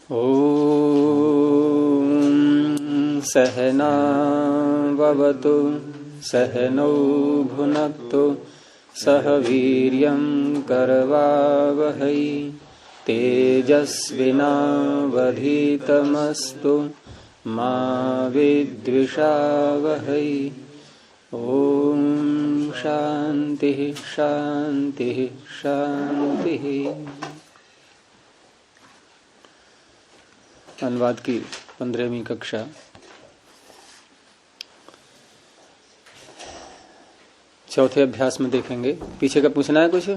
ॐ सहना भवतु सहनौ भुनक्तु सह वीर्यं करवावहै तेजस्विनावधीतमस्तु मा विद्विषावहै। ॐ शान्तिः शान्तिः शान्तिः। अनुवाद की 15वीं कक्षा। चौथे अभ्यास में देखेंगे। पीछे का पूछना है कुछ?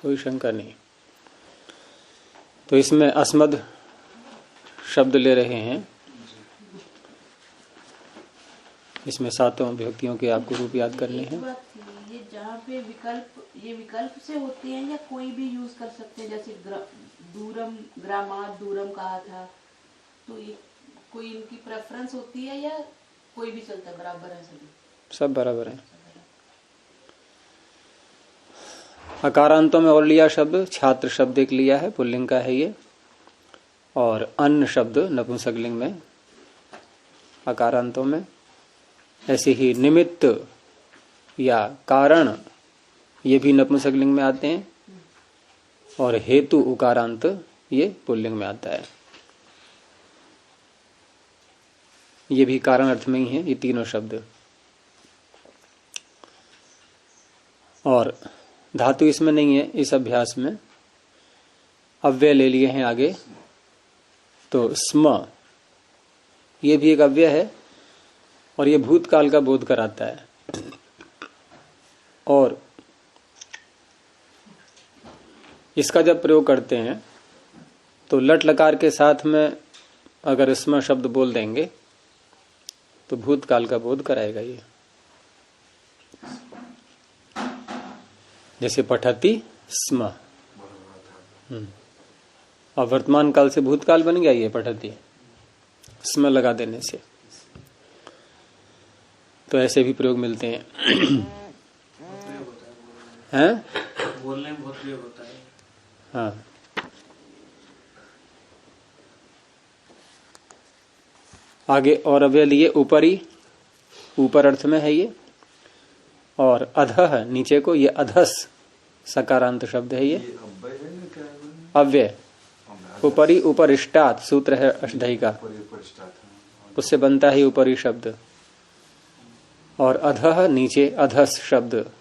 कोई शंका नहीं। तो इसमें अस्मद शब्द ले रहे हैं। इसमें 7 विभक्तियों के आपको रूप याद करने हैं। ये जहाँ पे विकल्प से होते हैं या कोई भी यूज कर सकते हैं, जैसे दूरम ग्रामात दूरम कहा था, तो ये कोई इनकी प्रेफरेंस होती है या कोई भी चलता है? बराबर है सभी, सब बराबर है। अकारांतों में और लिया शब्द छात्र शब्द एक लिया है, पुल्लिंग का है ये। और अन्न शब्द नपुंसकलिंग में अकारांतों में। ऐसे ही निमित्त या कारण ये भी नपुंसकलिंग में आते हैं। और हेतु उकारांत ये पुल्लिंग में आता है। ये भी कारण अर्थ में ही है ये तीनों शब्द। और धातु इसमें नहीं है इस अभ्यास में। अव्यय ले लिए हैं आगे। तो स्म ये भी एक अव्यय है और ये भूतकाल का बोध कराता है। और इसका जब प्रयोग करते हैं तो लट लकार के साथ में अगर स्म शब्द बोल देंगे तो भूतकाल का बोध कराएगा ये। जैसे पठति स्म, और वर्तमान काल से भूतकाल बन गया ये पठति स्म लगा देने से। तो ऐसे भी प्रयोग मिलते हैं। हैं? बोलने में बहुत प्रयोग होता है। हाँ। आगे और अव्यय लिए ऊपरी, ऊपर अर्थ में है ये। और अधः नीचे को, ये अधस सकारांत शब्द है ये। अव्यय ऊपरी उपरिष्टात सूत्र है अष्टधाई का, उससे बनता है ऊपरी शब्द। और अधः नीचे अधस शब्द।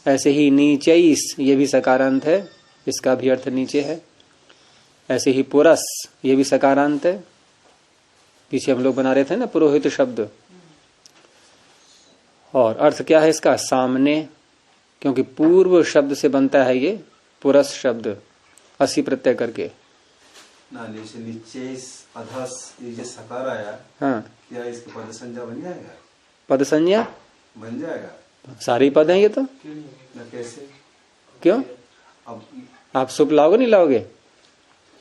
ऐसे ही नीचैस ये भी सकारांत है, इसका भी अर्थ नीचे है। ऐसे ही पुरस ये भी सकारांत है। पीछे हम लोग बना रहे थे ना पुरोहित शब्द। और अर्थ क्या है इसका? सामने, क्योंकि पूर्व शब्द से बनता है ये पुरस शब्द, असी प्रत्यय करके। नीचे अधस ये जो सकार आया, हाँ, क्या इसके पद संज्ञा बन जाएगा? पद संज्ञा बन जाएगा। सारे पद हैं ये तो। न कैसे? क्यों? अब आप सुप लाओगे नहीं लाओगे?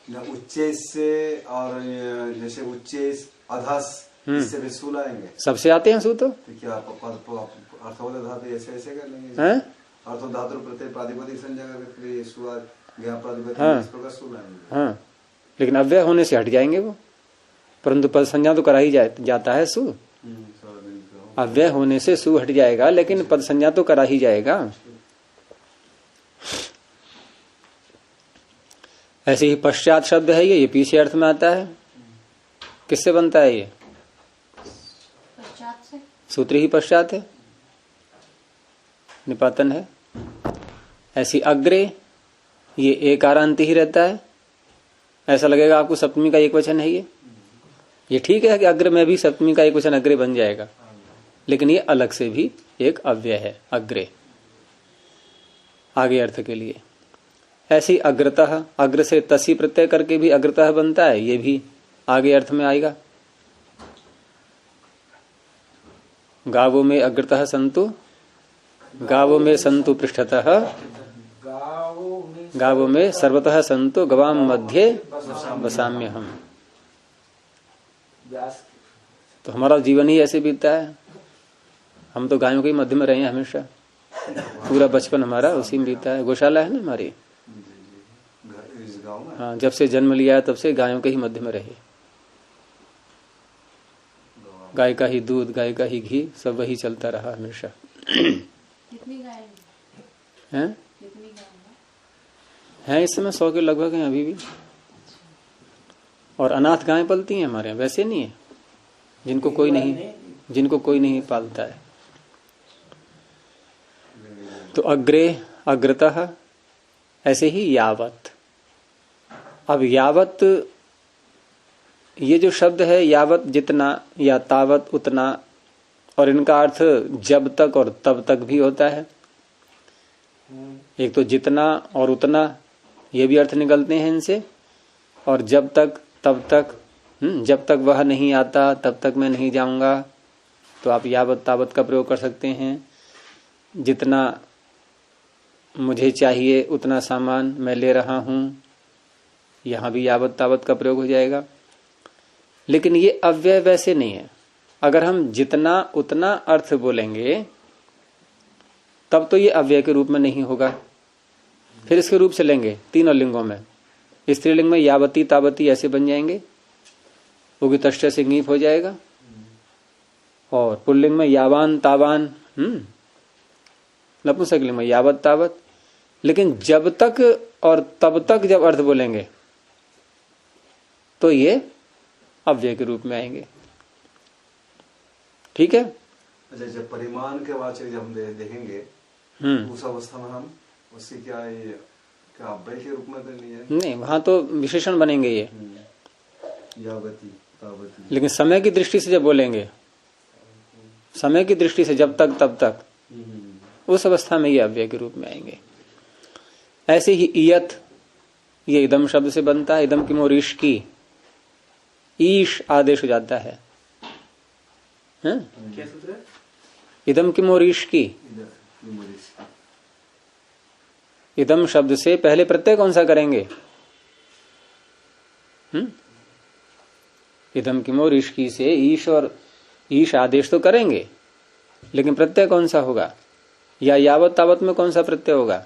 न उच्चेस से, और जैसे उच्चेस अधस इससे भी सु लाएंगे। सबसे आते हैं सु तो क्या अर्थों धातु ऐसे ऐसे कर लेंगे? हैं? अर्थों धातु प्रत्यय प्रातिपदिक संज्ञा करके सु गया प्रातिपदिक, हाँ। इस प्रकार सु लाएंगे। हाँ, लेकिन अव्यय होने से हट जाएंगे वो। परंतु पद संज्ञा तो करा ही जाता है सु। अव्यय होने से सु हट जाएगा, लेकिन पद संज्ञा तो करा ही जाएगा। ऐसे ही पश्चात शब्द है ये पीछे अर्थ में आता है। किससे बनता है ये? पश्चात से। सूत्र ही पश्चात है, निपातन है। ऐसी अग्रे ये एकारांत ही रहता है। ऐसा लगेगा आपको सप्तमी का एक वचन है ये ठीक है कि अग्र में भी सप्तमी का एक वचन अग्रे बन जाएगा, लेकिन ये अलग से भी एक अव्यय है अग्रे, आगे अर्थ के लिए। ऐसी अग्रतः, अग्र से तसी प्रत्यय करके भी अग्रतः बनता है, ये भी आगे अर्थ में आएगा। गावों में अग्रतः संतु, गावों में संतु पृष्ठतः, गावों में सर्वतः संतु, गवाम मध्य वसाम्य हम। तो हमारा जीवन ही ऐसे बीतता है। हम तो गायों के मध्य में रहे हैं हमेशा। पूरा बचपन हमारा उसी में बीता है। गौशाला है ना हमारी, इस गांव में। हाँ, जब से जन्म लिया है तब से गायों के ही मध्य में रहे। गाय का ही दूध, गाय का ही घी, सब वही चलता रहा हमेशा। कितनी गाय हैं? कितनी गाय हैं इस समय 100 के लगभग हैं अभी भी। और अनाथ गायें पलती हैं हमारे यहाँ, वैसे नहीं है जिनको कोई नहीं पालता है। तो अग्रे अग्रतः, ऐसे ही यावत। अब यावत ये जो शब्द है, यावत जितना या तावत उतना, और इनका अर्थ जब तक और तब तक भी होता है। एक तो जितना और उतना, ये भी अर्थ निकलते हैं इनसे। और जब तक तब तक, जब तक वह नहीं आता तब तक मैं नहीं जाऊंगा, तो आप यावत तावत का प्रयोग कर सकते हैं। जितना मुझे चाहिए उतना सामान मैं ले रहा हूं, यहां भी यावत तावत का प्रयोग हो जाएगा। लेकिन ये अव्यय वैसे नहीं है। अगर हम जितना उतना अर्थ बोलेंगे तब तो ये अव्यय के रूप में नहीं होगा। फिर इसके रूप से लेंगे तीनों लिंगों में। स्त्रीलिंग में यावती तावती ऐसे बन जाएंगे, उगी तष्ट से ङीप हो जाएगा। और पुल्लिंग में यावान तावान, नपुंसकलिंग में यावत तावत। लेकिन जब तक और तब तक जब अर्थ बोलेंगे तो ये अव्यय के रूप में आएंगे। ठीक है। अच्छा, जब परिमाण के वाचक जब हम देखेंगे उस अवस्था में हम उससे क्या अव्यय के रूप में तो नहीं है? नहीं, वहां तो विशेषण बनेंगे ये यावती तावती। लेकिन समय की दृष्टि से जब बोलेंगे, समय की दृष्टि से जब तक तब तक, उस अवस्था में ये अव्यय के रूप में आएंगे। ऐसे ही इयत, ये इदम शब्द से बनता है। इदम की मोर ईश की, ईश आदेश हो जाता है। क्या सूत्र है? इदम की मोर ईश की, इदम शब्द से पहले प्रत्यय कौन सा करेंगे? इदम की मोर ईश की से ईश और ईश आदेश तो करेंगे, लेकिन प्रत्यय कौन सा होगा? या यावत तावत में कौन सा प्रत्यय होगा?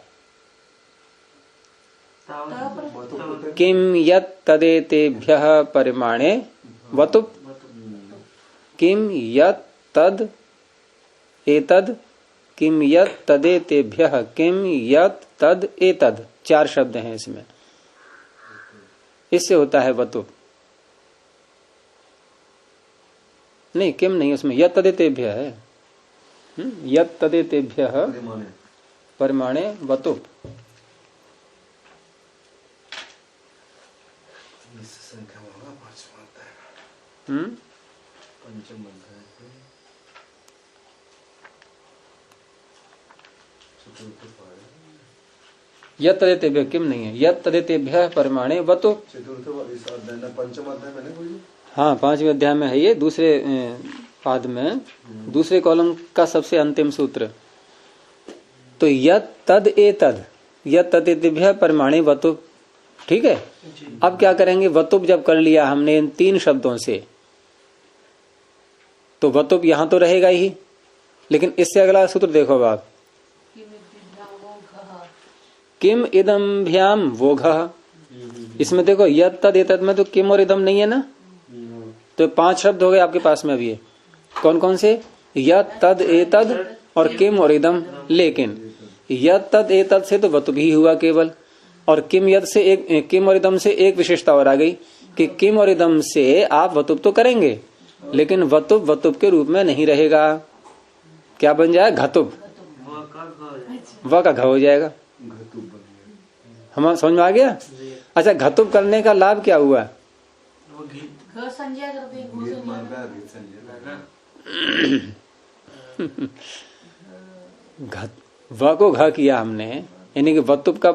किम यत् तदेतेभ्यः परिमाणे वतुप, किम यत् तद एतद, किम यत् तदेतेभ्यः, किम यत् तद एतद, 4 शब्द हैं इसमें। इससे होता है वतुप। नहीं, किम नहीं, उसमें यत् तदेतेभ्यः है। यत् तदेतेभ्यः परिमाणे वतुप। यत् तदेतेभ्यः किम नहीं है, यत् तदेतेभ्यः परिमाणे वतुप। पंचम अध्याय में नहीं? हाँ, 5वें अध्याय में है ये, दूसरे पाद में, दूसरे कॉलम का सबसे अंतिम सूत्र। तो यत् तद एतद, यत् तदेतेभ्यः परिमाणे वतुप। ठीक है। अब क्या करेंगे? वतुप जब कर लिया हमने इन 3 शब्दों से, तो वतुप यहां तो रहेगा ही, लेकिन इससे अगला सूत्र देखो आप, किम इदम भ्याम वोघः। इसमें देखो यत् तद एतद में तो किम और इदम नहीं है ना, तो 5 शब्द हो गए आपके पास में अभी। कौन कौन से? यत् तद एतद और किम और इदम। लेकिन यत् तद एतद से तो वतुप ही हुआ केवल, और किम यत् से एक, किम और इदम से एक विशेषता और आ गई कि किम और इदम से आप वतुप तो करेंगे, लेकिन वतुप वतुप के रूप में नहीं रहेगा। क्या बन जाए? घतुप। व का घ हो जाएगा। हम समझ में आ गया? अच्छा, घतुप करने का लाभ क्या हुआ? संज्ञा करते व को घ किया हमने, यानी कि वतुप का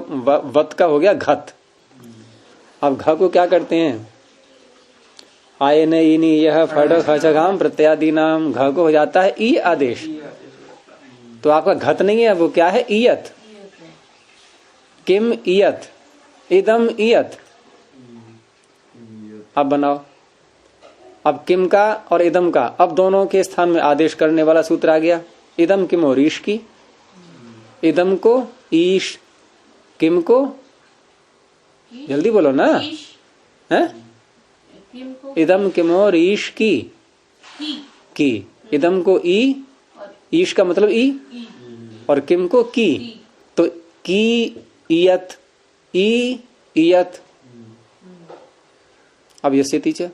वत का हो गया घत। अब घ को क्या करते हैं? आयन इनी यह फट खचगाम प्रत्यादि नाम, घ को हो जाता है ई आदेश। तो आपका घत नहीं है, वो क्या है? ईयत। किम ईयत, इदम ईयत। अब बनाओ। अब किम का और इदम का, अब दोनों के स्थान में आदेश करने वाला सूत्र आ गया। इदम किम और ईश की, इदम को ईश, किम को, जल्दी बोलो ना, ईश, है किम को इदम किम और ईश की, इदम को ई, और ईश का मतलब ई, ई, और किम को की, तो की इयत, ई इयत। अब ये स्थिति है,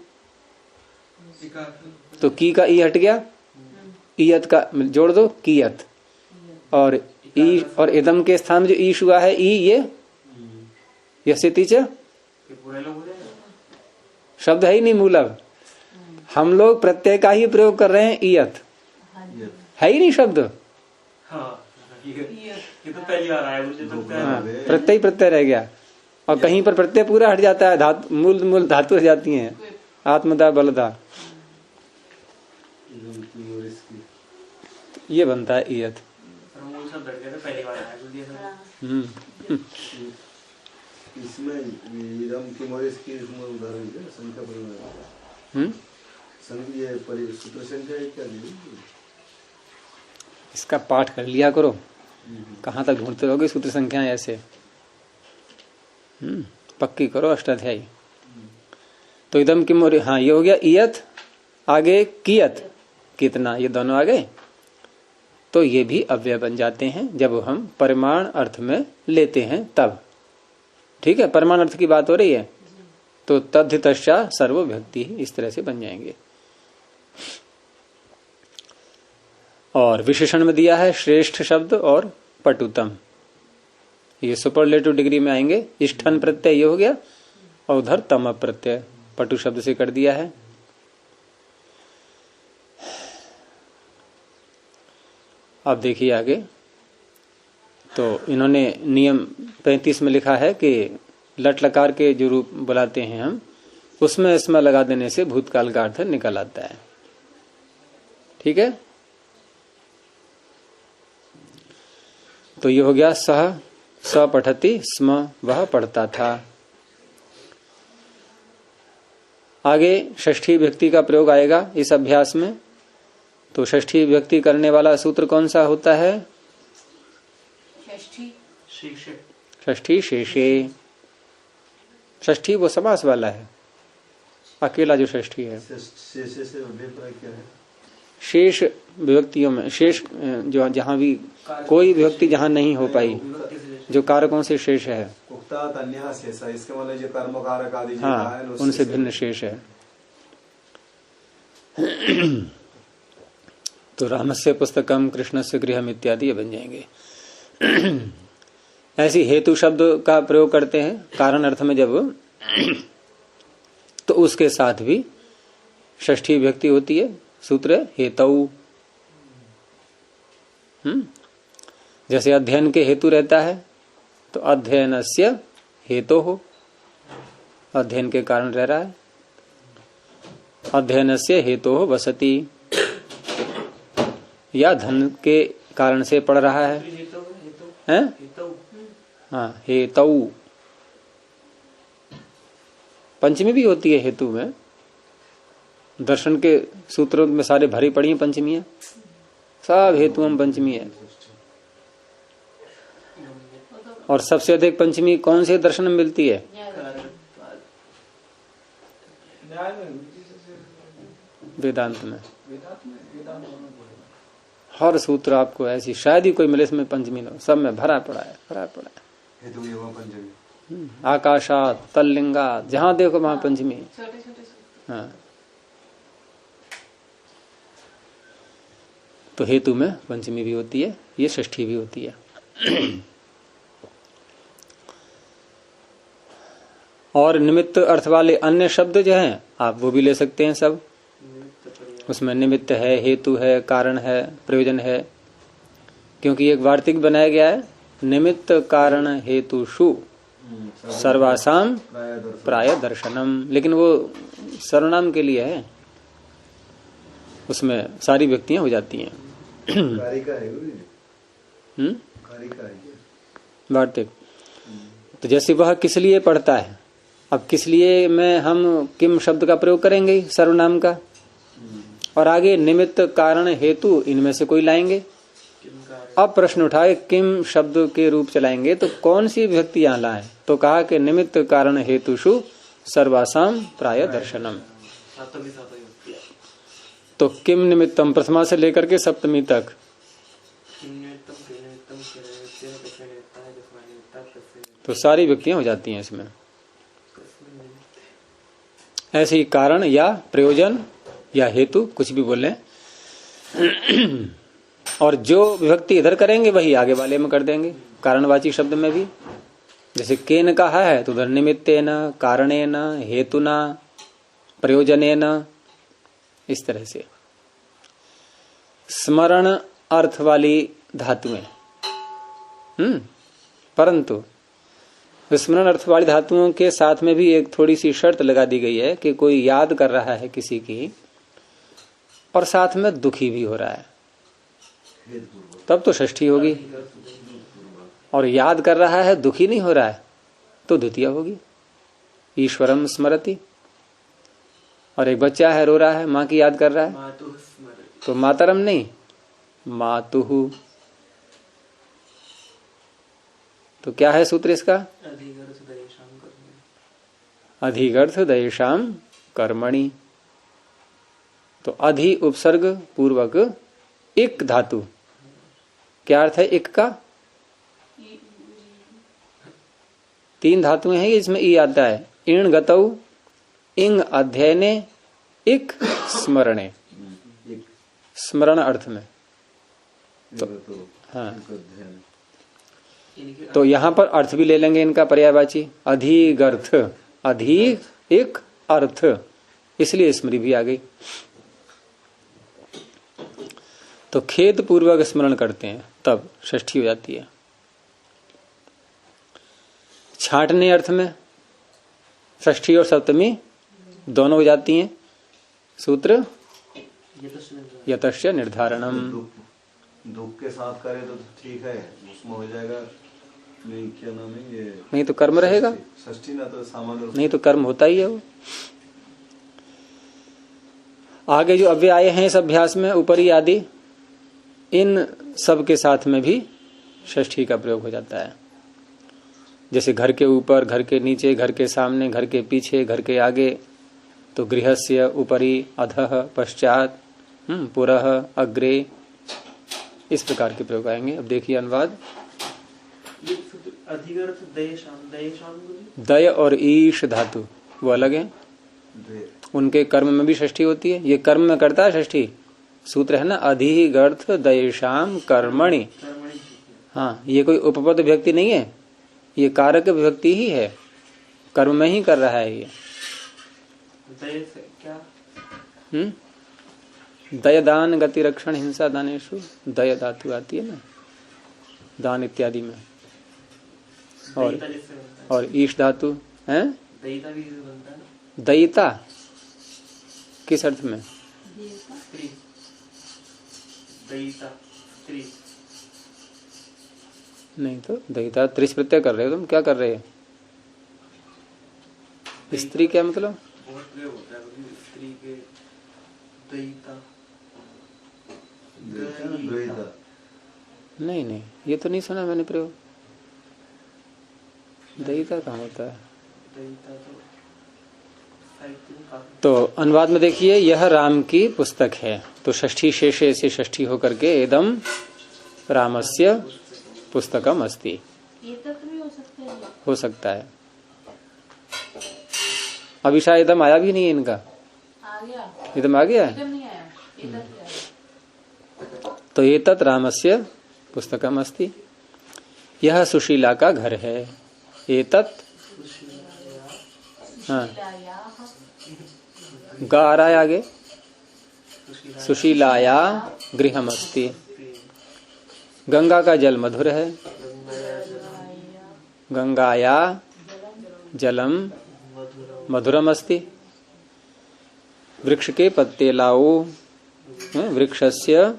तो की का ई हट गया, इयत का जोड़ दो कियत, और ई और इदम के स्थान में जो ईश हुआ है ई, ये स्थिति शब्द है ही नहीं मूलक। हम लोग प्रत्यय का ही प्रयोग कर रहे हैं, इयत है ही नहीं शब्द। ये तो पहली बार आया मुझे तो प्रत्यय प्रत्यय रह गया, और कहीं पर प्रत्यय पूरा हट जाता है, धातु मूल धातु हट जाती हैं, आत्मदा बलदा, ये बनता है इयत। मूल शब्द हट गया था, पहली बार आया मुझे। इसमें इदम की और इसकी इसमें उदाहरण क्या संख्या ये सूत्र संख्या है क्या? इसका पाठ कर लिया करो, कहाँ तक ढूंढते रहोगे सूत्र संख्याएं ऐसे। पक्की करो अष्टाध्यायी। तो इदम की मोर, हाँ ये हो गया इयत, आगे कियत, कितना, ये दोनों आ गए। तो ये भी अव्यय बन जाते हैं जब हम परिमाण अर्थ में लेते हैं तब। ठीक है, परिमाण अर्थ की बात हो रही है, तो तद्धितश्चा सर्वव्यक्ति इस तरह से बन जाएंगे। और विशेषण में दिया है श्रेष्ठ शब्द और पटुतम, ये सुपरलेटिव डिग्री में आएंगे। इष्ठन प्रत्यय ये हो गया, और उधर तम प्रत्यय पटु शब्द से कर दिया है। अब देखिए आगे, तो इन्होंने नियम 35 में लिखा है कि लट लकार के जो रूप बुलाते हैं हम, उसमें इसमें लगा देने से भूतकाल का अर्थ निकल आता है। ठीक है, तो ये हो गया सह, स पठति स्म, वह पढ़ता था। आगे षष्ठी व्यक्ति का प्रयोग आएगा इस अभ्यास में। तो षष्ठी व्यक्ति करने वाला सूत्र कौन सा होता है? षष्ठी शेषे। षष्ठी वो समास वाला है, अकेला जो षष्ठी है। शेष विभक्तियों में, शेष जो जहाँ भी कोई विभक्ति जहाँ नहीं हो पाई, जो कारकों से शेष है, इसके मतलब जो कर्म कारक आदि, हाँ उनसे भिन्न शेष है। तो रामस्य पुस्तकम, कृष्णस्य गृहम इत्यादि ये बन जाएंगे। ऐसी हेतु शब्द का प्रयोग करते हैं कारण अर्थ में जब, तो उसके साथ भी षष्ठी विभक्ति होती है। सूत्र हेतु, जैसे अध्ययन के हेतु रहता है, तो अध्ययनस्य हेतु हो, अध्ययन के कारण रह रहा है। अध्ययनस्य हेतु हो वसति, या धन के कारण से पढ़ रहा है, हैं? हाँ हेतु, पंचमी भी होती है हेतु में। दर्शन के सूत्रों में सारे भरी पड़ी हैं पंचमियां, सब हेतु हम पंचमी है। और सबसे अधिक पंचमी कौन से दर्शन में मिलती है? वेदांत में। हर सूत्र आपको ऐसी शायद ही कोई मिले इसमें पंचमी लो, सब में भरा पड़ा है, भरा पड़ा है। आकाशात तल्लिंगा, जहां देखो वहां पंचमी। हाँ, तो हेतु में पंचमी भी होती है, ये षष्ठी भी होती है। और निमित्त अर्थ वाले अन्य शब्द जो हैं आप वो भी ले सकते हैं सब। उसमें निमित्त है, हेतु है, कारण है, प्रयोजन है, क्योंकि एक वार्तिक बनाया गया है, निमित्त कारण हेतुषु सर्वासाम प्राय दर्शनम, लेकिन वो सर्वनाम के लिए है, उसमें सारी व्यक्तियां हो जाती हैं। वार्तिक तो जैसे वह किस लिए पढ़ता है, अब किस लिए में हम किम शब्द का प्रयोग करेंगे सर्वनाम का, और आगे निमित्त कारण हेतु इनमें से कोई लाएंगे। अब प्रश्न उठाए किम शब्द के रूप चलाएंगे तो कौन सी विभक्ति यहाँ लाए? तो कहा कि निमित्त कारण हेतुषु सर्वासाम प्राय दर्शनम। तो किम निमित्तम प्रथमा से लेकर के सप्तमी तक तो सारी विभक्तियां हो जाती हैं इसमें। ऐसे ही कारण या प्रयोजन या हेतु कुछ भी बोले और जो विभक्ति इधर करेंगे वही आगे वाले में कर देंगे। कारणवाची शब्द में भी जैसे केन कहा है तो उधर निमित्तेन, कारणेन, हेतुना, प्रयोजनेन, इस तरह से। स्मरण अर्थ वाली धातुएं परंतु स्मरण अर्थ वाली धातुओं के साथ में भी एक थोड़ी सी शर्त लगा दी गई है कि कोई याद कर रहा है किसी की और साथ में दुखी भी हो रहा है तब तो षष्ठी होगी, और याद कर रहा है दुखी नहीं हो रहा है तो द्वितीय होगी। ईश्वरम स्मरति। और एक बच्चा है रो रहा है, माँ की याद कर रहा है तो मातरम नहीं मातुहु। तो क्या है सूत्र इसका? अधिगर्थ दयेशाम कर्मणि। तो अधि उपसर्ग पूर्वक इक धातु, क्या अर्थ है इक का? तीन धातुएं हैं इसमें ई आता है। इण गतौ, इंग अध्ययने, इक स्मरणे। स्मरण अर्थ में तो हाँ, तो यहां पर अर्थ भी ले लेंगे इनका पर्यायवाची अधिगर्थ, अधि एक अर्थ, इसलिए स्मृति भी आ गई। तो खेद पूर्वक स्मरण करते हैं तब षष्ठी हो जाती है। छांटने अर्थ में षष्ठी और सप्तमी दोनों हो जाती हैं। सूत्र यतस्य निर्धारणम। दुख के साथ करे तो ठीक है, उसमें हो जाएगा। नहीं क्या नाम है ये? नहीं तो कर्म रहेगा, षष्ठी ना तो सामान्य, नहीं तो कर्म होता ही है वो। आगे जो अव्यय आए हैं इस अभ्यास में ऊपरी आदि, इन सब के साथ में भी षष्ठी का प्रयोग हो जाता है। जैसे घर के ऊपर, घर के नीचे, घर के सामने, घर के पीछे, घर के आगे, तो गृहस्य ऊपरी, अधः पश्चात, पुरः अग्रे, इस प्रकार के प्रयोग आएंगे। अब देखिए अनुवाद। दय और ईश धातु वो अलग है, उनके कर्म में भी षष्ठी होती है। ये कर्म में करता है षष्ठी। सूत्र है ना अधिगर्थ दयेशाम कर्मणि। हाँ, ये कोई उपपद विभक्ति नहीं है, ये कारक विभक्ति ही है, कर्म में ही कर रहा है ये। दय दान गति रक्षण हिंसा दानेशु, दय धातु आती है ना दान इत्यादि में। और ईश धातु है दयिता, किस अर्थ में? नहीं तो दयिता त्रिश प्रत्यय कर रहे हो तुम, क्या कर रहे हो? स्त्री क्या मतलब? नहीं नहीं, ये तो नहीं सुना मैंने प्रयोग। दयिता कहाँ होता है? तो अनुवाद में देखिए, यह राम की पुस्तक है, तो षष्ठी शेषे से षष्ठी होकर के इदम रामस्य पुस्तकम अस्ति। ये तक भी हो सकता है। अभी शायद इदम आया भी नहीं है इनका। आ गया, इदम आ गया, एकदम नहीं आया, एकदम नहीं आया। तो एतत् रामस्य पुस्तकम अस्ति। यह सुशीला का घर है। एतत्, हाँ, गा आ रहा है आगे। सुशीलाया गृहमस्ति। गंगा का जल मधुर है। गंगाया जलम मधुरम अस्ति। वृक्ष के पत्ते लाओ। वृक्षस्य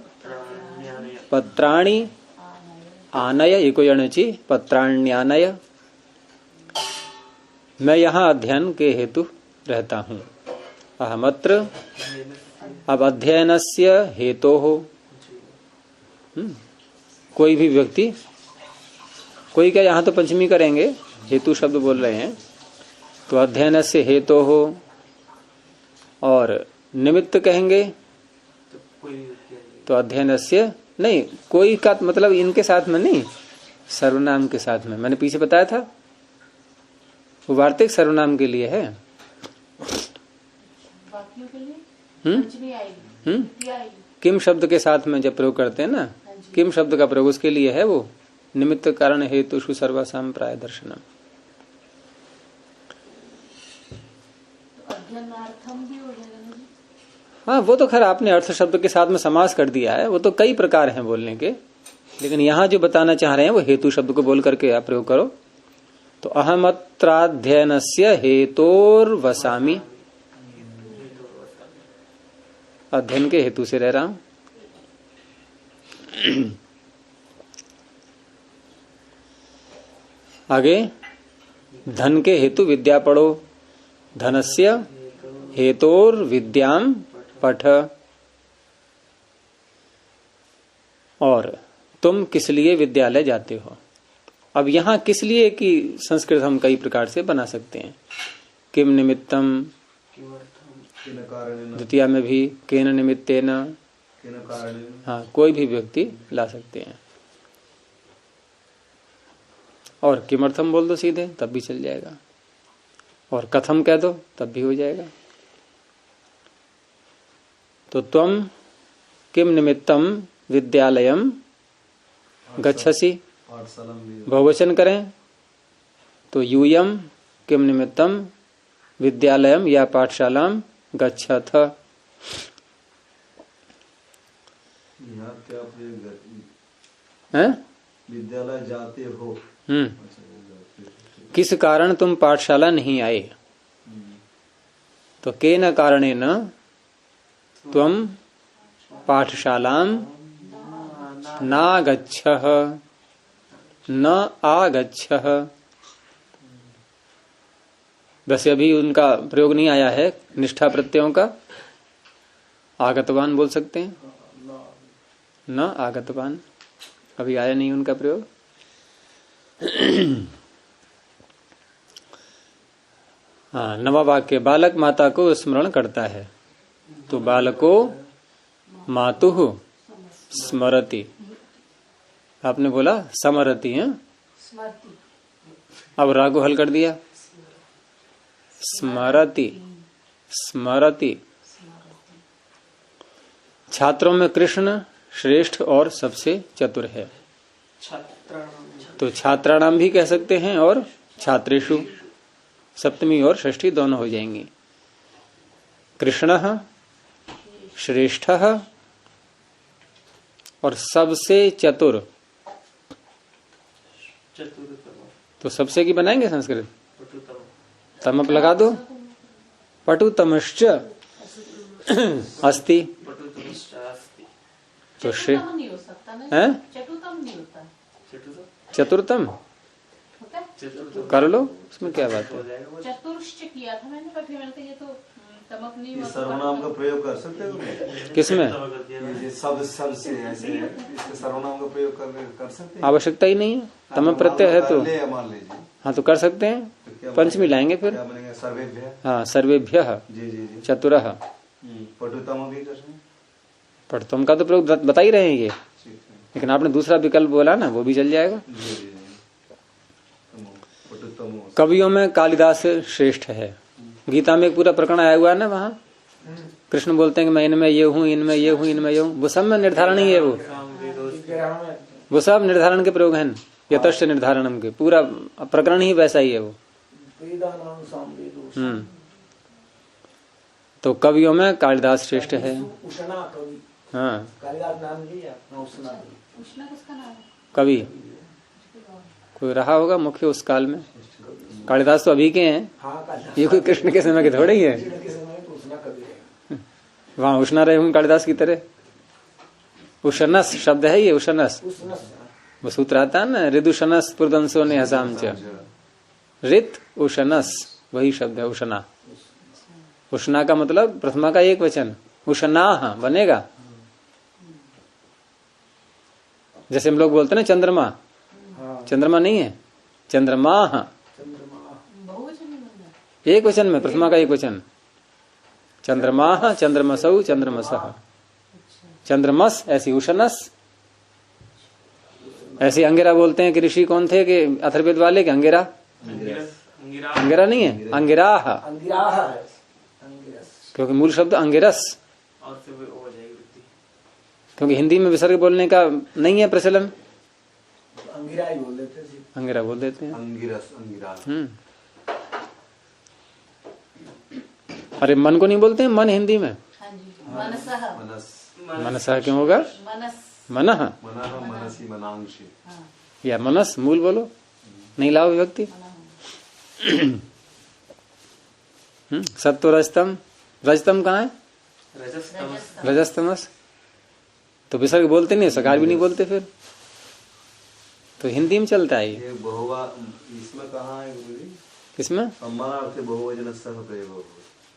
पत्राणि आनय, एको यणचि पत्राण्यानय। मैं यहाँ अध्ययन के हेतु रहता हूँ। अहमत्र, अब अध्ययनस्य हेतोः, कोई भी व्यक्ति, कोई क्या, यहाँ तो पंचमी करेंगे, हेतु शब्द बोल रहे हैं, तो अध्ययन से हेतु हो, और निमित्त कहेंगे तो अध्ययन से नहीं, कोई का मतलब इनके साथ में नहीं, सर्वनाम के साथ में। मैंने पीछे बताया था वो वार्तिक सर्वनाम के लिए है। बाकियों के लिए पंचमी आएगी। किम शब्द के साथ में जब प्रयोग करते हैं ना, किम शब्द का प्रयोग उसके लिए है, वो निमित्त कारण हेतु सर्वासाम प्राय दर्शनम। तो अध्ययनार्थम भी हो जाएगा। हाँ, वो तो खैर आपने अर्थ शब्द के साथ में समास कर दिया है, वो तो कई प्रकार हैं बोलने के, लेकिन यहाँ जो बताना चाह रहे हैं वो हेतु शब्द को बोल करके आप प्रयोग करो। तो अहमत्राध्ययनस्य हेतोर्वसामि, अध्ययन के हेतु से रह रहा हूं। आगे, धन के हेतु विद्या पढ़ो, धनस्य हेतोर विद्याम पठ। और तुम किस लिए विद्यालय जाते हो। अब यहाँ किस लिए की संस्कृत हम कई प्रकार से बना सकते हैं। किम निमित्तम, द्वितीय में भी केन निमित्तेन, हाँ कोई भी व्यक्ति ला सकते हैं। और किमर्थम बोल दो सीधे, तब भी चल जाएगा, और कथम कह दो तब भी हो जाएगा। तो त्वम किम निमित्तम विद्यालयम गच्छसि, बहुवचन करें तो यूयम किम निमित्तम विद्यालयम या पाठशालाम गच्छथ। विद्यालय जाते हो। किस कारण तुम पाठशाला नहीं आए, तो केन कारणेन त्वम पाठशालाम नागच्छः न आगच्छः। वैसे अभी उनका प्रयोग नहीं आया है निष्ठा प्रत्ययों का, आगतवान बोल सकते हैं, न आगतवान अभी आया नहीं उनका प्रयोग। हाँ, नवा वाक्य, बालक माता को स्मरण करता है, तो बालको मातुः स्मरति, आपने बोला समरति है, अब रागो हल कर दिया, स्मरति स्मरति। छात्रों में कृष्ण श्रेष्ठ और सबसे चतुर है, तो छात्राणाम भी कह सकते हैं, और छात्रेषु सप्तमी और षष्ठी दोनों हो जाएंगी। कृष्णः श्रेष्ठः और सबसे चतुर, तो सबसे की बनाएंगे संस्कृत, तमप लगा दो, पटुतमश्च अस्ति, तो नहीं हो सकता ना, है चतुर्थम नहीं होता, चतुर्थम होता है? कर लो, उसमें क्या बात है। चतुर्श्च किया था मैंने, पर फिर मैंने कहा ये तो तमक नहीं हुआ। सर्वनाम का प्रयोग कर सकते हो किसमें, ये सब से ऐसे इसके सर्वनाम का प्रयोग कर सकते हैं, आवश्यकता ही नहीं है, तम प्रत्यय है तो मान लीजिए, हाँ तो कर सकते हैं, पंचमी लाएंगे फिर, क्या बनेगा, सर्वेभ्यः, हाँ सर्वेभ्यः जी जी जी, चतुरः, पटुतम भी कर सकते हैं, पठतम का तो प्रयोग बता ही रहे हैं ये, लेकिन आपने दूसरा विकल्प बोला ना, वो भी चल जाएगा। जी जी, पटुतम। कवियों में कालिदास श्रेष्ठ है, गीता में एक पूरा प्रकरण आया हुआ है ना, वहाँ कृष्ण बोलते हैं कि मैं इनमें ये हूँ, इनमें ये हूँ, इनमें ये हूँ, वो सब में निर्धारण ही है, वो सब निर्धारण के प्रयोग हैं, यतश्च निर्धारणम के, पूरा प्रकरण ही वैसा ही है वो। तो कवियों में कालिदास श्रेष्ठ है। हाँ, कवि कोई रहा होगा मुख्य उस काल में, कालिदास तो अभी के हैं, ये कोई कृष्ण के समय के थोड़े ही है, वहां उष्णा रहे होंगे कालिदास की तरह। उशनस शब्द है ये, उशनस वो सूत्र आता है ना, ऋदुशनस पुरदंसो ने हसाम च, ऋत उशनस वही शब्द है, उष्णा। उष्णा का मतलब प्रथमा का एक वचन, उष्णा बनेगा। जैसे हम लोग बोलते हैं ना चंद्रमा, चंद्रमा नहीं है, चंद्रमा। बहुवचन में बनना है। एक वचन में, प्रथमा का एक वचन। चंद्रमा, चंद्रमसौ, चंद्रमसः, चंद्रमस, ऐसी उशनस। ऐसे अंगिरा बोलते हैं कि ऋषि कौन थे कि अथर्ववेद वाले के अंगिरा, अंगिरा नहीं है, अंगिराह, क्योंकि मूल शब्द अंगिरस। और फिर वो हो जाएगी वृत्ति। क्योंकि हिंदी में विसर्ग बोलने का नहीं है प्रचलन, अंगिरा ही बोल देते हैं। अंगिरा बोल देते हैं। अंगिरस, अंगिरा। अरे मन को नहीं बोलते हैं मन हिंदी में? हाँ जी, मनसः। मनस, मनसा क्यों होगा? मनस। मनः, मनः, मनसी, मनांशी। हाँ, या मनस मूल बोलो, नहीं लाओ विभक्ति। सत्व रजतम, रजतम कहाँ है? रजस तमस। रजस्तमस। तो विसर्ग बोलते नहीं, सकार भी नहीं बोलते फिर, तो हिंदी में चलता है ये। बहुवा इसमें कहाँ है गुरुजी? किसमें? सम्मानार्थे बहुवचन सह प्रयोग।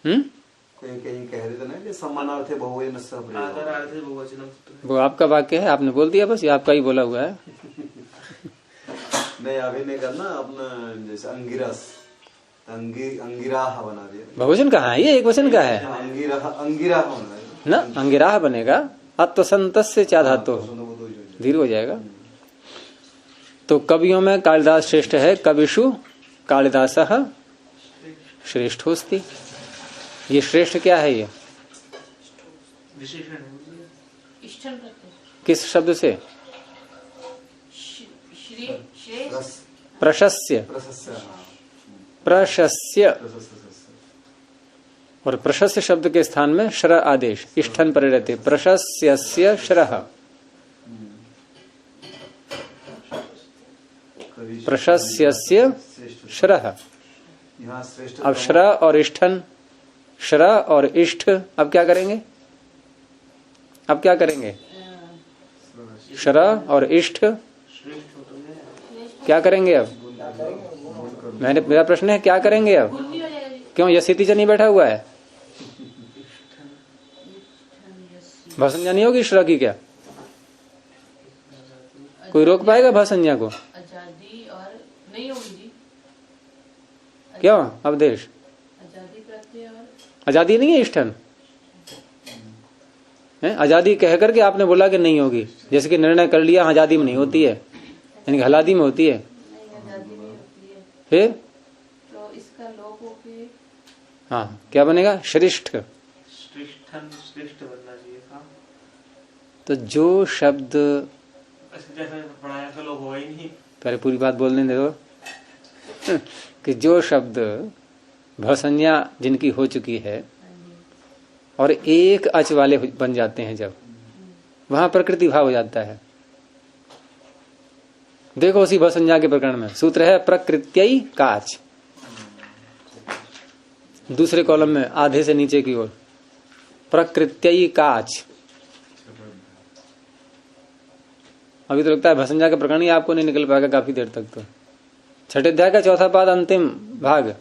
कहीं कहीं कह रहे थे ना कि सम्मानार्थे बहुवचन सह प्रयोग। आदरार्थे बहुवचनम। वो आपका वाक्य है, आपने बोल दिया बस, ये आपका ही बोला हुआ है। नहीं, अभी नहीं करना अपना, जैसे अंगिरस, अंगिराह बना दिया। बहुवचन कहाँ है? ये एक वचन का है अंगिराह, अंगिराह होना है ना, अंगिराह बनेगा। अत्वसंतस्य चा धातु, धीरे हो जाएगा। तो कवियों में कालिदास श्रेष्ठ है, कविषु कालिदासः श्रेष्ठोस्ति। ये श्रेष्ठ क्या है? ये विशेषण है। इष्टन प्रत्यय। किस शब्द से? प्रशस्य, प्रशस्य। और प्रशस्य शब्द के स्थान में श्र आदेश, इष्ठन परे रहते, प्रशस्यस्य श्रः, प्रशस्यस्य श्रः। अब श्र और इष्ठन, श्र और इष्ठ, अब क्या करेंगे? अब क्या करेंगे? श्र और इष्ठ क्या करेंगे अब? मेरा प्रश्न है क्या करेंगे अब? क्यों यसिति नहीं बैठा हुआ है? भाषंज्ञा नहीं होगी श्र की क्या? कोई रोक पाएगा भाषंज्ञा को? आजादी और नहीं होगी जी। क्यों? अवदेश आजादी प्रत्यय और आजादी नहीं है इष्टन है। आजादी कह करके आपने बोला कि नहीं होगी, जैसे कि निर्णय कर लिया आजादी में नहीं होती है, यानी कि हलादी में होती है। नहीं, आजादी नहीं होती है। फिर तो इसका लोप होके हाँ क्या बनेगा? श्रेष्ठ। श्रेष्ठ बनना चाहिए था। तो जो शब्द, जैसे पढ़ाया तो लोग होगा ही नहीं। पहले पूरी बात बोलने दो कि जो शब्द भसंज्ञा जिनकी हो चुकी है और एक अच वाले बन जाते हैं, जब वहां प्रकृति भाव हो जाता है। देखो उसी भसंज्ञा के प्रकरण में सूत्र है प्रकृत्यई काच, दूसरे कॉलम में आधे से नीचे की ओर, प्रकृत्यई काच। अभी तो लगता है भसंज्ञा का प्रकरण ही आपको नहीं निकल पाएगा काफी देर तक। तो छठे अध्याय का चौथा पाद अंतिम भाग,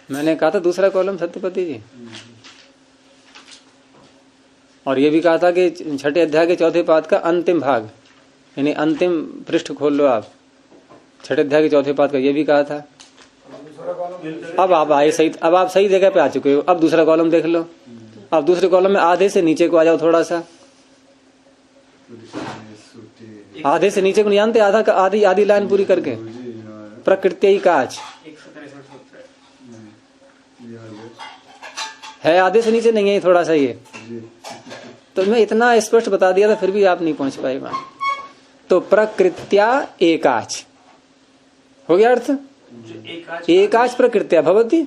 मैंने कहा था दूसरा कॉलम सत्यपति जी, और ये भी कहा था कि छठे अध्याय के चौथे पाद का अंतिम भाग, यानी अंतिम पृष्ठ खोल लो आप, छठे अध्याय के चौथे पाद का ये भी कहा था। अब आप आए सही, अब आप सही जगह पे आ चुके हो। अब दूसरा कॉलम देख लो। अब दूसरे कॉलम में आधे से नीचे को आ जाओ थोड़ा सा। आधे से नीचे को नहीं जानते? आधा आधी आधी लाइन पूरी करके, प्रकृति काच है, आधे से नीचे नहीं है थोड़ा सा ये। तो मैं इतना स्पष्ट बता दिया था फिर भी आप नहीं पहुंच पाए वहां। तो प्रकृत्या एकाच हो गया अर्थ। एकाच प्रकृत्या भवती,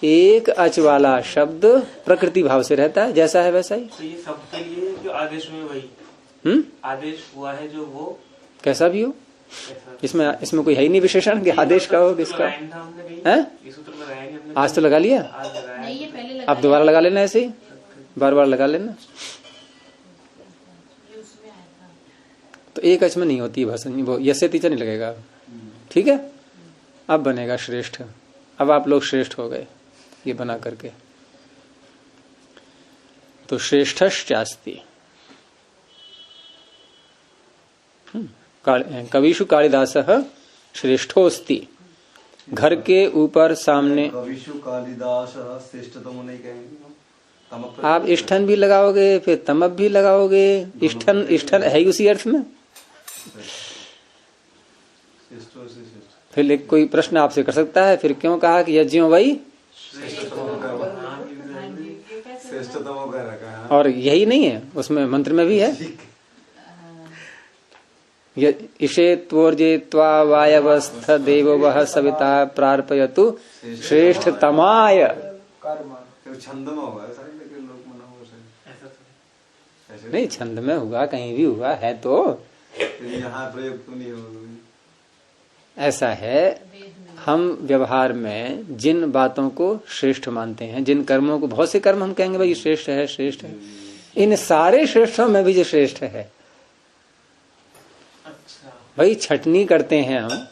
एक अच वाला शब्द प्रकृति भाव से रहता है, जैसा है वैसा ही। तो ये सबके लिए जो आदेश में वही आदेश हुआ है, जो वो कैसा भी हो, इसमें कोई है ही नहीं विशेषण कि आदेश का हो किसका है। आज तो लगा लिया, नहीं, ये पहले लगा आप दोबारा लगा लेना, ऐसे ही बार बार लगा लेना। ये उसमें आया था। तो एक अच में नहीं होती भाषण, वो यसे तीचा नहीं लगेगा। ठीक है, अब बनेगा श्रेष्ठ। अब आप लोग श्रेष्ठ हो गए ये बना करके। तो श्रेष्ठश्चास्ति कविषु कालिदासः श्रेष्ठोस्ति। घर के ऊपर सामने कविषु कालिदास श्रेष्ठतम नहीं कहेंगे। आप इष्ठन भी लगाओगे फिर तमब भी लगाओगे। इष्ठन इष्ठन है ही उसी अर्थ में। फिर कोई प्रश्न आपसे कर सकता है फिर क्यों कहा कि यज्ञों वही श्रेष्ठतम कह रखा है। और यही नहीं है उसमें मंत्र में भी है इषे त्वोर्जे त्वा वायवस्थ देवो वह सविता प्रार्पयतु श्रेष्ठतमाय। छंद में होगा ऐसा लेकिन लोक मना हो नहीं छंद में हुआ कहीं भी हुआ है तो यहाँ प्रयोग तो नहीं होगा। ऐसा है हम व्यवहार में जिन बातों को श्रेष्ठ मानते हैं जिन कर्मों को बहुत से कर्म हम कहेंगे भाई श्रेष्ठ है श्रेष्ठ है इन सारे श्रेष्ठों में भी जो श्रेष्ठ है भाई छटनी करते हैं हम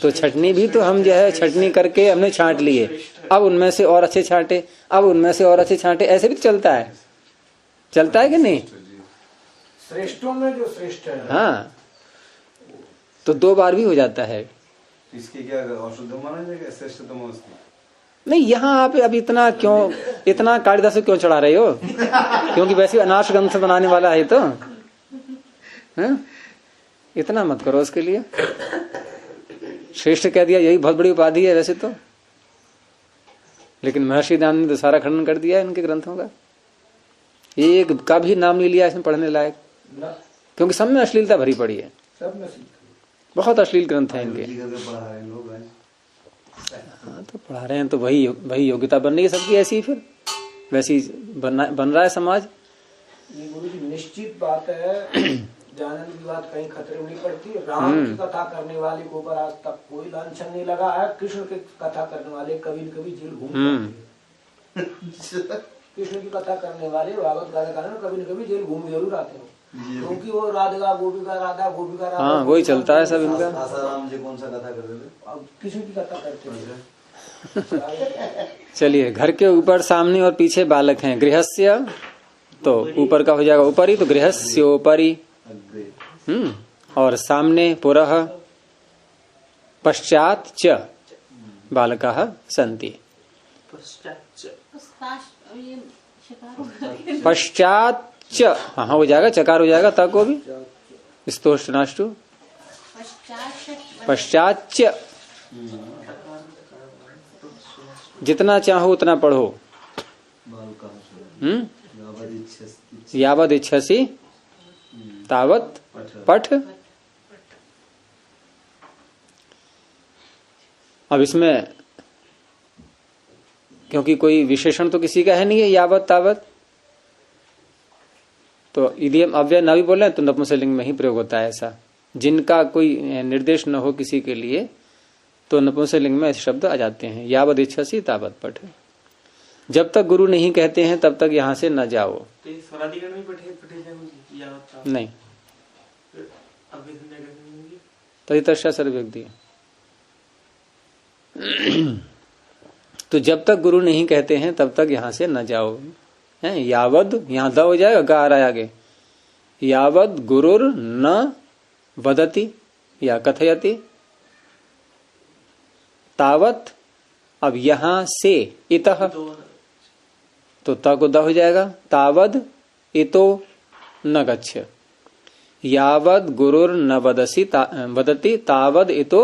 तो छटनी भी तो हम जो है छटनी करके हमने छांट लिए अब उनमें से और अच्छे छांटे अब उनमें से और अच्छे छांटे ऐसे भी तो चलता है कि नहीं। श्रेष्ठों में जो श्रेष्ठ है हाँ तो 2 बार भी हो जाता है। इसके क्या अशुद्ध माना जाएगा श्रेष्ठतम अवस्था। नहीं यहाँ आप अब इतना कालिदास को क्यों चढ़ा रहे हो क्योंकि वैसे अनाश ग्रंथ बनाने वाला है तो इतना मत करो उसके लिए। श्रेष्ठ कह दिया यही बहुत बड़ी उपाधि है वैसे तो लेकिन महर्षि दयानंद ने तो सारा खंडन कर दिया इनके ग्रंथों का। एक का भी नाम नहीं लिया इसमें पढ़ने लायक क्योंकि सब में अश्लीलता भरी पड़ी है। सब में बहुत अश्लील ग्रंथ है इनके। हाँ तो पढ़ा रहे हैं तो वही योग्यता बन रही है सबकी ऐसी फिर वैसी बन रहा है समाज। ये गुरु जी निश्चित बात है दयानंद की बात कहीं खतरे में नहीं पड़ती। राम की कथा करने वाले के ऊपर आज तक कोई लांछन नहीं लगा है। कृष्ण की कथा करने वाले कभी न कभी जेल घूम कृष्ण की कथा करने वाले भागवत गाथा करने कभी न कभी जेल घूम जरूर आते हैं क्योंकि वो राधा गोपिका हाँ वही चलता है सब इनका। आसाराम जी कौन सा कथा करते थे कृष्ण की कथा करते हैं। चलिए घर के ऊपर सामने और पीछे बालक हैं। गृहस्य तो ऊपर का हो जाएगा ऊपरी तो गृहस्योपरि और सामने पुरः पश्चात च बालकाः सन्ति। पश्चात च हाँ हो जाएगा चकार हो जाएगा तक को भी स्तोष्टनाष्टु पश्चात च जितना चाहो उतना पढ़ो। यावद इच्छसि तावत पठ। अब इसमें क्योंकि कोई विशेषण तो किसी का है नहीं है यावत तावत तो यदि हम अव्यय न भी बोले तो नपुंसकलिंग में ही प्रयोग होता है। ऐसा जिनका कोई निर्देश न हो किसी के लिए तो नपुंसकलिंग में ऐसे शब्द आ जाते हैं। यावद इच्छसि तावत पठ। जब तक गुरु नहीं कहते हैं तब तक यहाँ से न जाओ। नहीं तदितर्षा सर्वव्यक्ति। तो जब तक गुरु नहीं कहते हैं तब तक यहाँ से न जाओ। है यावद यहाँ द हो जाएगा गा आ रहा है आगे। यावद गुरुर न वदति या कथयति तावत। अब यहाँ से इतः तो त को द हो जाएगा। तावद इतो न गच्छ। यावद गुरुर न वदति तावद इतो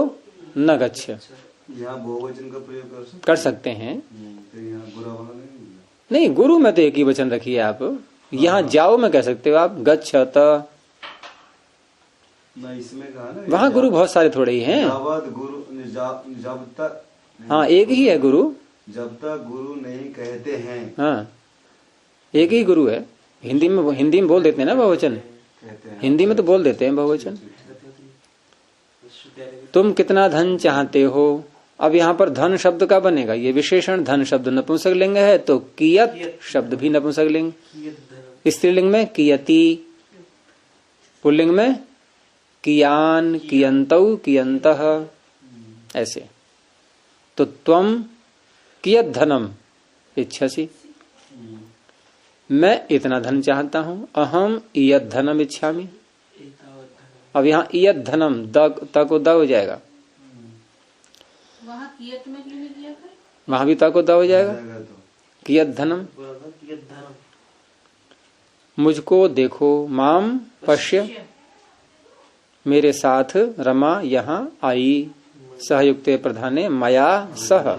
न गच्छ। यहाँ बहुवचन का प्रयोग कर सकते हैं। तो यहाँ बुरा वाला नहीं गुरु में तो एक ही वचन रखिए आप। यहाँ जाओ में कह सकते हो आप गच्छत। इसमें कहा ना वहाँ गुरु बहुत सारे थोड़े ही हैं। गुरु जब तक हाँ एक ही है गुरु। जब तक गुरु नहीं कहते हैं हाँ एक ही गुरु है। हिंदी में बोल देते हैं ना बहुवचन। हिंदी में तो बोल देते हैं बहुवचन। तुम कितना धन चाहते हो। अब यहाँ पर धन शब्द का बनेगा ये विशेषण। धन शब्द नपुंसकलिंग है तो कियत शब्द भी नपुंसकलिंग। स्त्रीलिंग में कियति, पुल्लिंग में कियान कियंतौ कियंतः। ऐसे तो त्वम कियत धनम इच्छसी, मैं इतना धन चाहता हूं। अहम इयत धनम इच्छामि। अब यहाँ इयत धनम द को द हो जाएगा, वहाँ कियत में क्यों नहीं किया फिर? वहां भी ता को द हो जाएगा। कियत धनम, मुझको देखो, माम पश्य, मेरे साथ रमा यहाँ आई, सहयुक्ते प्रधाने मया सह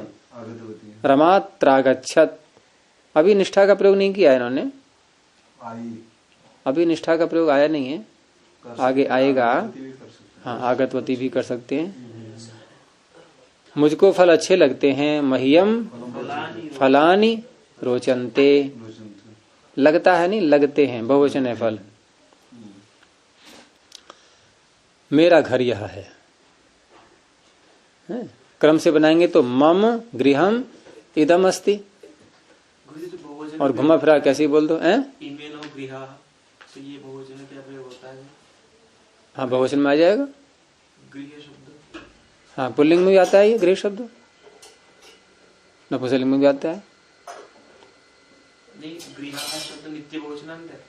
रमा त्रागच्छत। अभी निष्ठा का प्रयोग नहीं किया है इन्होंने, अभी निष्ठा का प्रयोग आया नहीं है, आगे आएगा। हाँ, आगतवती भी कर सकते हैं। मुझको फल अच्छे लगते हैं, मह्यम फलानि रोचन्ते, लगता है नहीं लगते हैं, बहुवचन है फल। मेरा घर यह है, क्रम से बनाएंगे तो मम गृहम इदम अस्ति, और घुमा फिरा कैसे बोल दो इमेनो गृहा, तो ये बहुवचन क्या प्रयोग होता है? हाँ, बहुवचन में आ जाएगा। गृह शब्द, हाँ, पुल्लिंग में भी आता है ये गृह शब्द, नपुंसकलिंग में भी आता है। नहीं, गृहा शब्द नित्य बहुवचनांत है।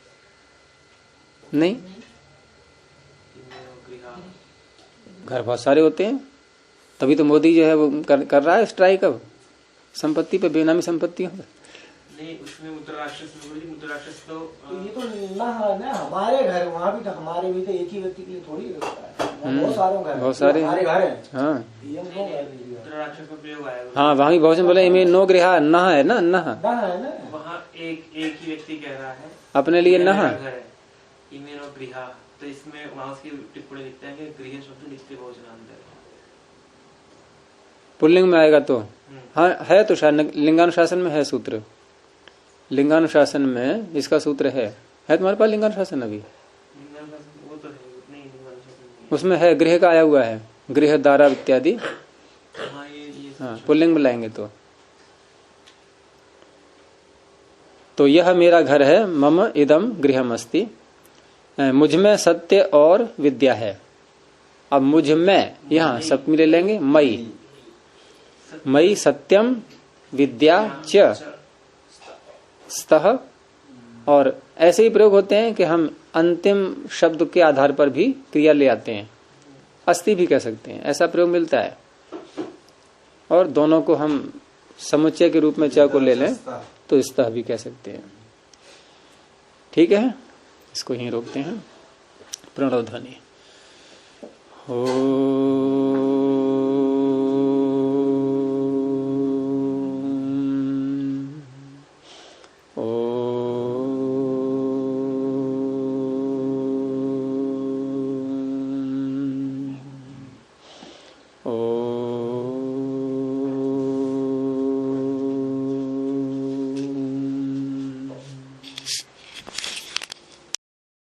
नहीं, घर बहुत सारे होते हैं, तभी तो मोदी जो है वो कर रहा है स्ट्राइक अब संपत्ति पे, बेनामी संपत्तियों पे। नहीं, उसमें मुद्रा राक्षस तो ये तो ना हमारे घर, वहाँ भी तो हमारे भी तो एक ही व्यक्ति के लिए थोड़ी होता है, बहुत सारे घर, बहुत सारे हमारे घर है। हाँ, मुद्रा राक्षस का प्रयोग आया। हाँ, वहाँ भी बहुवचन बोले, इमे नो गृहा, नह है ना, नह है ना, वहाँ एक ही व्यक्ति कह रहा है अपने लिए नह। इमेनो गृहा, तो इसमें वहाँ उसकी टिप्पणी लिखते हैं कि गृह शब्द नित्य बहुवचनांत है। पुल्लिंग में आएगा तो हाँ है, तो शायद लिंगानुशासन में है सूत्र, लिंगानुशासन में इसका सूत्र है तुम्हारे पास लिंगानुशासन? अभी वो तो है नहीं, उसमें है, गृह का आया हुआ है, गृह दारा इत्यादि। हाँ, ये हाँ, पुल्लिंग में लाएंगे तो यह मेरा घर है, मम इदम गृहम अस्ति, मुझ में सत्य और विद्या है। अब मुझ में यहाँ सप्तमी ले लेंगे, मई, मई सत्यम विद्या च स्तः, और ऐसे ही प्रयोग होते हैं कि हम अंतिम शब्द के आधार पर भी क्रिया ले आते हैं, अस्ति भी कह सकते हैं, ऐसा प्रयोग मिलता है। और दोनों को हम समुच्चय के रूप में च को ले लें तो स्तः भी कह सकते हैं। ठीक है, इसको यहीं रोकते हैं। प्रणव ध्वनि। ओ